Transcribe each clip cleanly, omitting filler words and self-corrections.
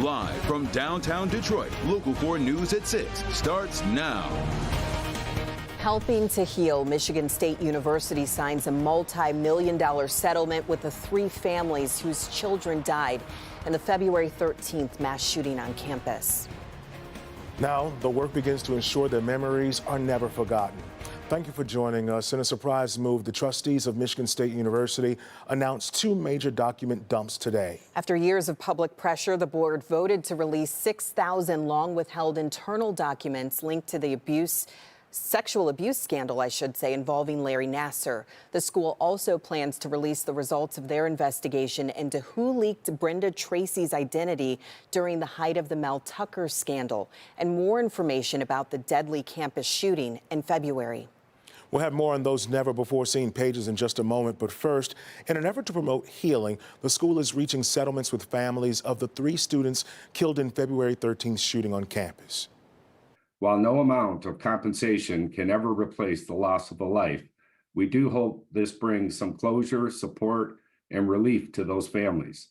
Live from downtown Detroit, Local 4 News at 6 starts now. Helping to Heal, Michigan State University signs a multi-million-dollar settlement with the 3 families whose children died in the February 13th mass shooting on campus. Now, the work begins to ensure their memories are never forgotten. Thank you for joining us. In a surprise move, the trustees of Michigan State University announced 2 major document dumps today. After years of public pressure, the board voted to release 6,000 long-withheld internal documents linked to the sexual abuse scandal, I should say, involving Larry Nassar. The school also plans to release the results of their investigation into who leaked Brenda Tracy's identity during the height of the Mel Tucker scandal, and more information about the deadly campus shooting in February. We'll have more on those never-before-seen pages in just a moment, but first, in an effort to promote healing, the school is reaching settlements with families of the 3 students killed in February 13th shooting on campus. While no amount of compensation can ever replace the loss of a life, we do hope this brings some closure, support, and relief to those families.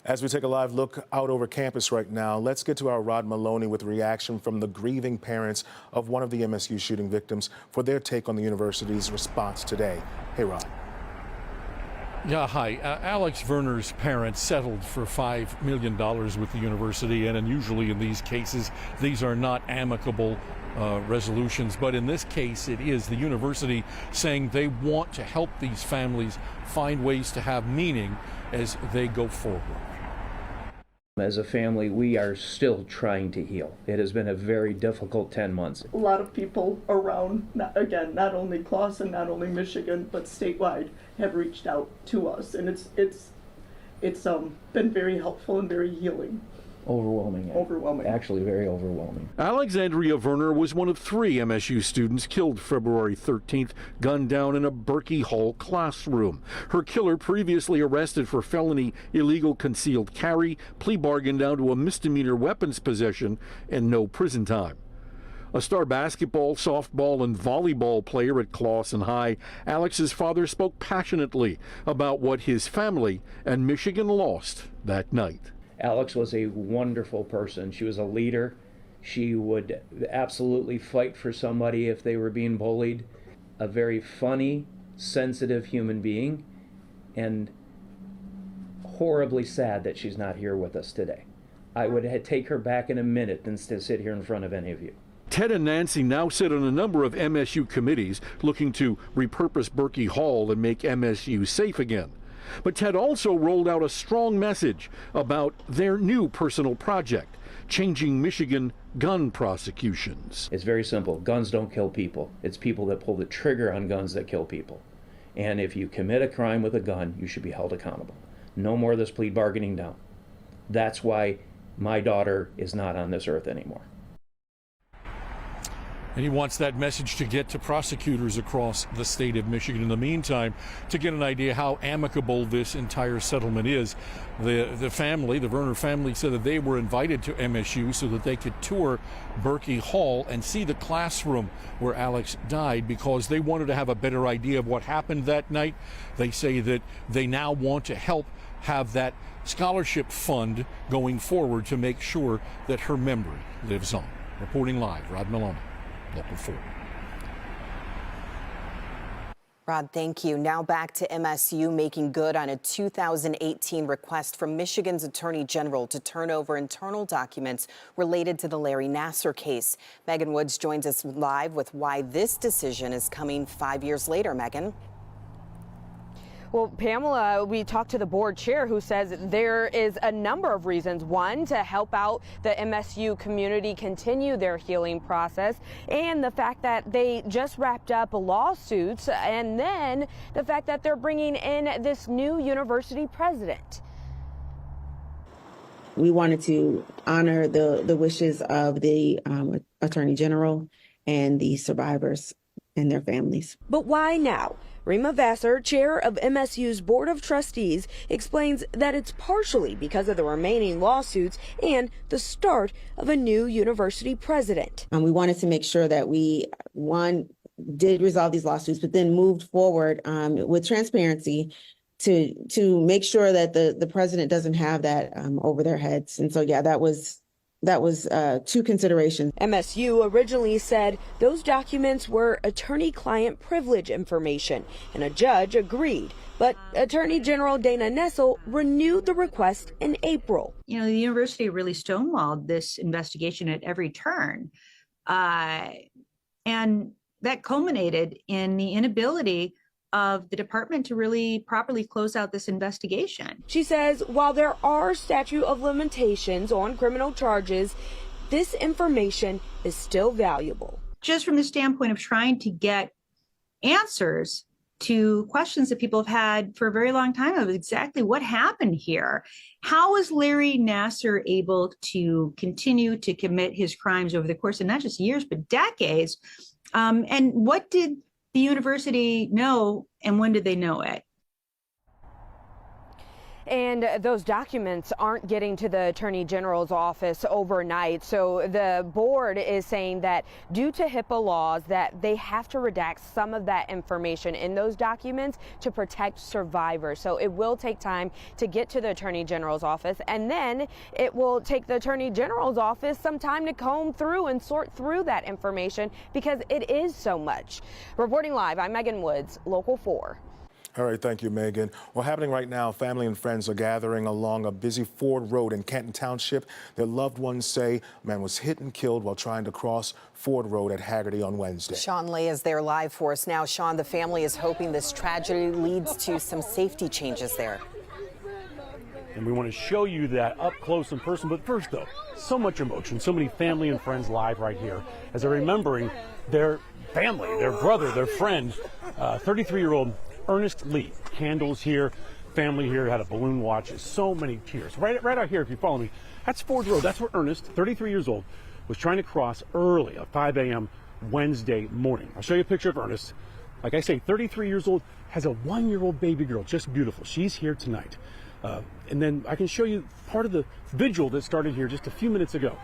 As we take a live look out over campus right now, let's get to our Rod Maloney with reaction from the grieving parents of one of the MSU shooting victims for their take on the university's response today. Hey, Rod. Yeah, hi. Alex Werner's parents settled for $5 million with the university, and usually in these cases, these are not amicable resolutions. But in this case, it is the university saying they want to help these families find ways to have meaning as they go forward. As a family, we are still trying to heal. It has been a very difficult 10 months. A lot of people around, not only Clawson, not only Michigan, but statewide, have reached out to us, and it's been very helpful and very healing. Overwhelming. Actually, very overwhelming. Alexandria Werner was one of 3 MSU students killed February 13th, gunned down in a Berkey Hall classroom. Her killer, previously arrested for felony illegal concealed carry, plea bargained down to a misdemeanor weapons possession and no prison time. A star basketball, softball, and volleyball player at Clawson High, Alex's father spoke passionately about what his family and Michigan lost that night. Alex was a wonderful person. She was a leader. She would absolutely fight for somebody if they were being bullied. A very funny, sensitive human being, and horribly sad that she's not here with us today. I would take her back in a minute than to sit here in front of any of you. Ted and Nancy now sit on a number of MSU committees looking to repurpose Berkey Hall and make MSU safe again. But Ted also rolled out a strong message about their new personal project, changing Michigan gun prosecutions. It's very simple. Guns don't kill people. It's people that pull the trigger on guns that kill people. And if you commit a crime with a gun, you should be held accountable. No more of this plea bargaining down. That's why my daughter is not on this earth anymore. And he wants that message to get to prosecutors across the state of Michigan. In the meantime, to get an idea how amicable this entire settlement is, the family, the Werner family, said that they were invited to MSU so that they could tour Berkey Hall and see the classroom where Alex died, because they wanted to have a better idea of what happened that night. They say that they now want to help have that scholarship fund going forward to make sure that her memory lives on. Reporting live, Rod Maloney, Local 4. Rod, thank you. Now back to MSU making good on a 2018 request from Michigan's Attorney General to turn over internal documents related to the Larry Nassar case. Megan Woods joins us live with why this decision is coming 5 years later. Megan. Well, Pamela, we talked to the board chair who says there is a number of reasons. One, to help out the MSU community continue their healing process, and the fact that they just wrapped up lawsuits, and then the fact that they're bringing in this new university president. We wanted to honor the wishes of the Attorney General and the survivors and their families. But why now? Rima Vassar, chair of MSU's Board of Trustees, explains that it's partially because of the remaining lawsuits and the start of a new university president. We wanted to make sure that we, one, did resolve these lawsuits, but then moved forward with transparency to make sure that the president doesn't have that over their heads. And so, yeah, that was two considerations. MSU originally said those documents were attorney-client privilege information, and a judge agreed. But Attorney General Dana Nessel renewed the request in April. You know, the university really stonewalled this investigation at every turn. And that culminated in the inability of the department to really properly close out this investigation. She says while there are statute of limitations on criminal charges, this information is still valuable. Just from the standpoint of trying to get answers to questions that people have had for a very long time of exactly what happened here. How was Larry Nassar able to continue to commit his crimes over the course of not just years, but decades? And what did the university know, and when did they know it? And those documents aren't getting to the Attorney General's office overnight. So the board is saying that due to HIPAA laws that they have to redact some of that information in those documents to protect survivors. So it will take time to get to the Attorney General's office, and then it will take the Attorney General's office some time to comb through and sort through that information because it is so much. Reporting live, I'm Megan Woods, Local 4. All right, thank you, Megan. Well, happening right now, family and friends are gathering along a busy Ford Road in Canton Township. Their loved ones say a man was hit and killed while trying to cross Ford Road at Haggerty on Wednesday. Sean Lee is there live for us now. Sean, the family is hoping this tragedy leads to some safety changes there. And we want to show you that up close in person. But first, though, so much emotion, so many family and friends live right here as they're remembering their family, their brother, their friend, 33-year-old Ernest Lee. Candles here, family here, had a balloon watch. So many tears. Right out here, if you follow me, that's Ford Road. That's where Ernest, 33 years old, was trying to cross early at 5 a.m. Wednesday morning. I'll show you a picture of Ernest. Like I say, 33 years old, has a 1-year-old baby girl, just beautiful. She's here tonight. And then I can show you part of the vigil that started here just a few minutes ago.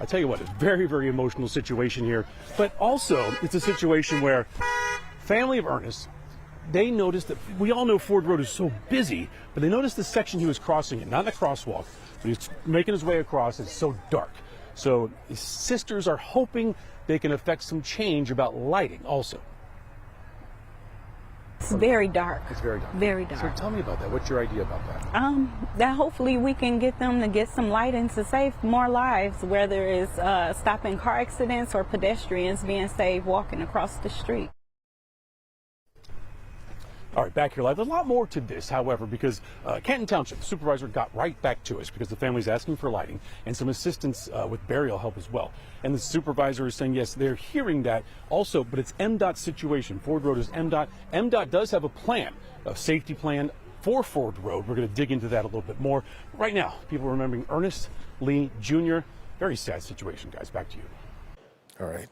I tell you what, it's a very, very emotional situation here. But also, it's a situation where family of Ernest, they noticed that we all know Ford Road is so busy, but they noticed the section he was crossing in, not in the crosswalk, but he's making his way across. It's so dark. So his sisters are hoping they can affect some change about lighting also. It's very dark. It's very dark. Very dark. So tell me about that. What's your idea about that? That hopefully we can get them to get some lighting to save more lives, whether it's stopping car accidents or pedestrians being saved walking across the street. All right, back here live. There's a lot more to this, however, because Canton Township, the supervisor, got right back to us because the family's asking for lighting and some assistance with burial help as well. And the supervisor is saying, yes, they're hearing that also, but it's MDOT's situation. Ford Road is MDOT. MDOT does have a plan, a safety plan for Ford Road. We're going to dig into that a little bit more. Right now, people are remembering Ernest Lee Jr. Very sad situation, guys. Back to you. All right.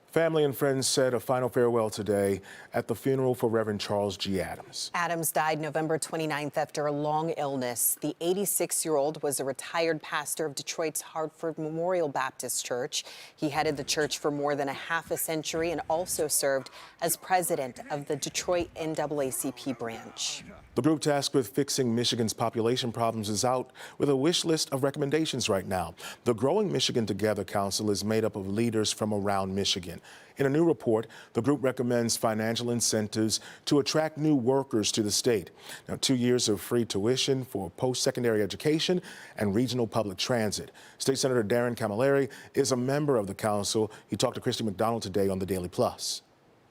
Family and friends said a final farewell today at the funeral for Reverend Charles G. Adams. Adams died November 29th after a long illness. The 86-year-old was a retired pastor of Detroit's Hartford Memorial Baptist Church. He headed the church for more than a half a century and also served as president of the Detroit NAACP branch. The group tasked with fixing Michigan's population problems is out with a wish list of recommendations right now. The Growing Michigan Together Council is made up of leaders from around Michigan. In a new report, the group recommends financial incentives to attract new workers to the state. Now, 2 years of free tuition for post-secondary education and regional public transit. State Senator Darren Camilleri is a member of the council. He talked to Christy McDonald today on the Daily Plus.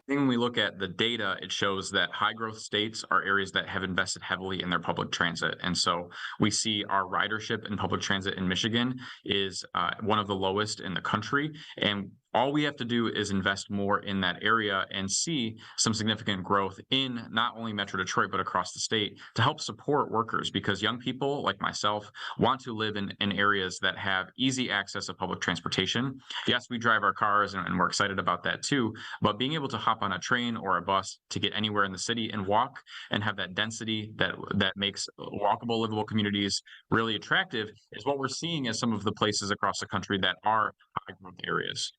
I think when we look at the data, it shows that high growth states are areas that have invested heavily in their public transit. And so we see our ridership in public transit in Michigan is one of the lowest in the country. And all we have to do is invest more in that area and see some significant growth in not only Metro Detroit, but across the state to help support workers, because young people like myself want to live in areas that have easy access to public transportation. Yes, we drive our cars and we're excited about that too, but being able to hop on a train or a bus to get anywhere in the city and walk and have that density that makes walkable, livable communities really attractive is what we're seeing as some of the places across the country that are high growth areas.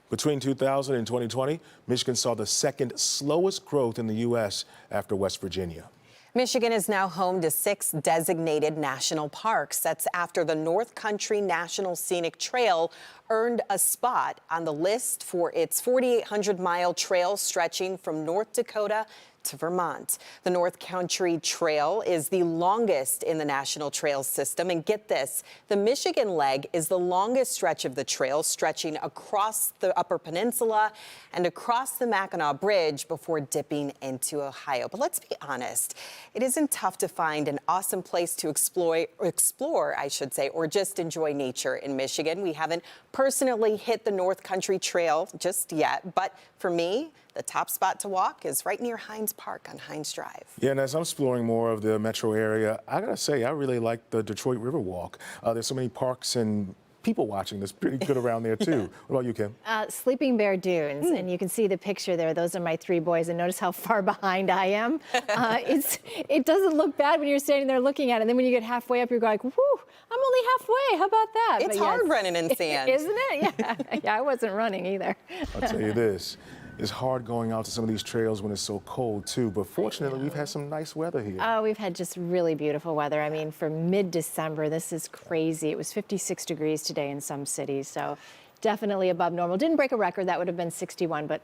Between 2000 and 2020, Michigan saw the second slowest growth in the U.S. after West Virginia. Michigan is now home to 6 designated national parks. That's after the North Country National Scenic Trail earned a spot on the list for its 4,800-mile trail stretching from North Dakota to Vermont. The North Country Trail is the longest in the National Trails system. And get this, the Michigan leg is the longest stretch of the trail, stretching across the Upper Peninsula and across the Mackinac Bridge before dipping into Ohio. But let's be honest, it isn't tough to find an awesome place to explore, I should say, or just enjoy nature in Michigan. We haven't personally hit the North Country Trail just yet, but for me, the top spot to walk is right near Hines Park on Hines Drive. Yeah, and as I'm exploring more of the metro area, I gotta say, I really like the Detroit River Walk. There's so many parks and people watching that's pretty good around there too. What about you, Kim? Sleeping Bear Dunes, and you can see the picture there. Those are my 3 boys, and notice how far behind I am. It doesn't look bad when you're standing there looking at it, and then when you get halfway up, you're going, whoo, I'm only halfway. How about that? It's hard running in sand. Isn't it? Yeah. Yeah, I wasn't running either. I'll tell you this. It's hard going out to some of these trails when it's so cold, too. But fortunately, we've had some nice weather here. Oh, we've had just really beautiful weather. I mean, for mid-December, this is crazy. It was 56 degrees today in some cities, so definitely above normal. Didn't break a record. That would have been 61, but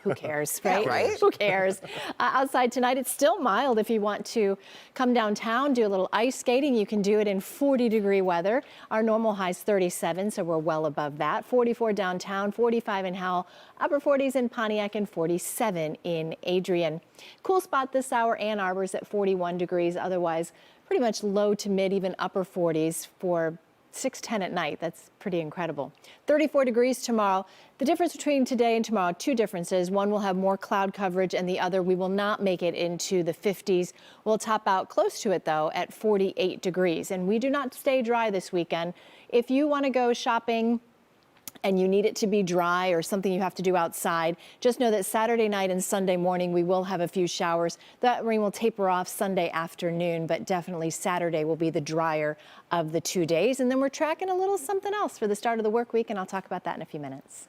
who cares, right? Yeah, right? Who cares? Outside tonight, it's still mild. If you want to come downtown, do a little ice skating, you can do it in 40-degree weather. Our normal high is 37, so we're well above that. 44 downtown, 45 in Howell, upper 40s in Pontiac, and 47 in Adrian. Cool spot this hour, Ann Arbor's at 41 degrees. Otherwise, pretty much low to mid, even upper 40s for 6:10 at night. That's pretty incredible. 34 degrees tomorrow. The difference between today and tomorrow, 2 differences. One will have more cloud coverage and the other we will not make it into the 50s. We'll top out close to it though at 48 degrees. And we do not stay dry this weekend. If you want to go shopping and you need it to be dry or something you have to do outside, just know that Saturday night and Sunday morning we will have a few showers. That rain will taper off Sunday afternoon, but definitely Saturday will be the drier of the 2 days. And then we're tracking a little something else for the start of the work week, and I'll talk about that in a few minutes.